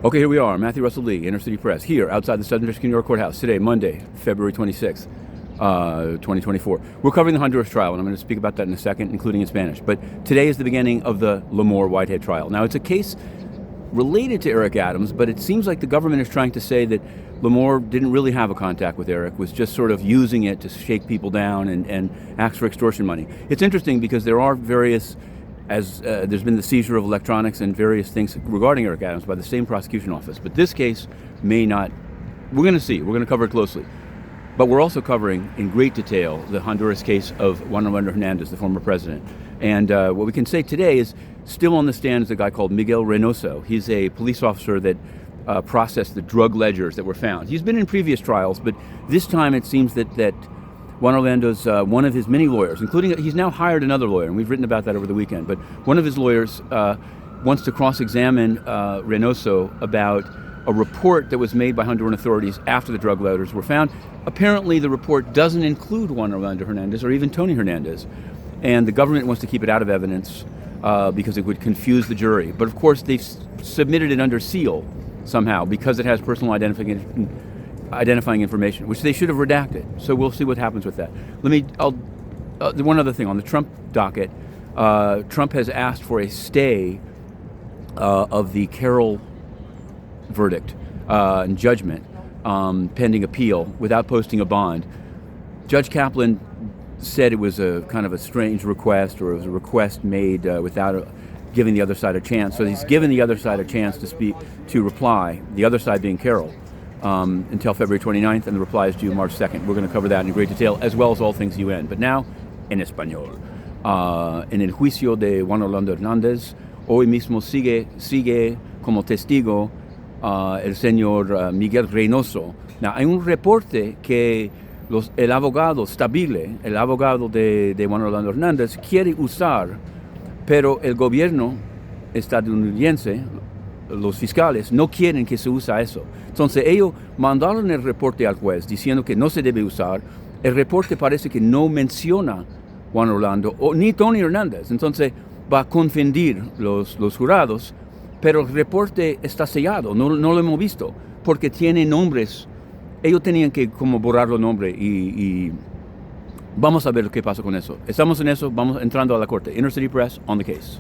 Okay, here we are, Matthew Russell Lee, Inner City Press, here outside the Southern District of New York Courthouse today, Monday, February 26th, 2024. We're covering the Honduras trial, and I'm going to speak about that in a second, including in Spanish. But today is the beginning of the Lamor Whitehead trial. Now, it's a case related to Eric Adams, but it seems like the government is trying to say that Lamor didn't really have a contact with Eric, was just sort of using it to shake people down and ask for extortion money. It's interesting because there are various there's been the seizure of electronics and various things regarding Eric Adams by the same prosecution office. But this case may not. We're going to see. We're going to cover it closely. But we're also covering in great detail the Honduras case of Juan Orlando Hernandez, the former president. And what we can say today is still on the stand is a guy called Miguel Reynoso. He's a police officer that processed the drug ledgers that were found. He's been in previous trials, but this time it seems that Juan Orlando's one of his many lawyers, including he's now hired another lawyer, and we've written about that over the weekend. But one of his lawyers wants to cross-examine Reynoso about a report that was made by Honduran authorities after the drug ledgers were found. Apparently, the report doesn't include Juan Orlando Hernandez or even Tony Hernandez, and the government wants to keep it out of evidence because it would confuse the jury. But of course, they've submitted it under seal somehow because it has personal identifying information, which they should have redacted. So we'll see what happens with that. One other thing on the Trump docket. Trump has asked for a stay of the Carroll verdict and judgment pending appeal without posting a bond. Judge Kaplan said it was a kind of a strange request, or it was a request made without giving the other side a chance. So he's given the other side a chance to reply, the other side being Carroll, until February 29th, and the reply is due March 2nd. We're going to cover that in great detail, as well as all things UN. But now, en español. En el juicio de Juan Orlando Hernández, hoy mismo sigue como testigo el señor Miguel Reynoso. Now, hay un reporte que el abogado Stabile, el abogado de Juan Orlando Hernández, quiere usar, pero el gobierno estadounidense, los fiscales, no quieren que se use eso. Entonces ellos mandaron el reporte al juez diciendo que no se debe usar. El reporte parece que no menciona Juan Orlando ni Tony Hernández. Entonces va a confundir los jurados, pero el reporte está sellado, no lo hemos visto, porque tiene nombres. Ellos tenían que como borrar los nombres y vamos a ver qué pasa con eso. Estamos en eso, vamos entrando a la corte. Inner City Press, on the case.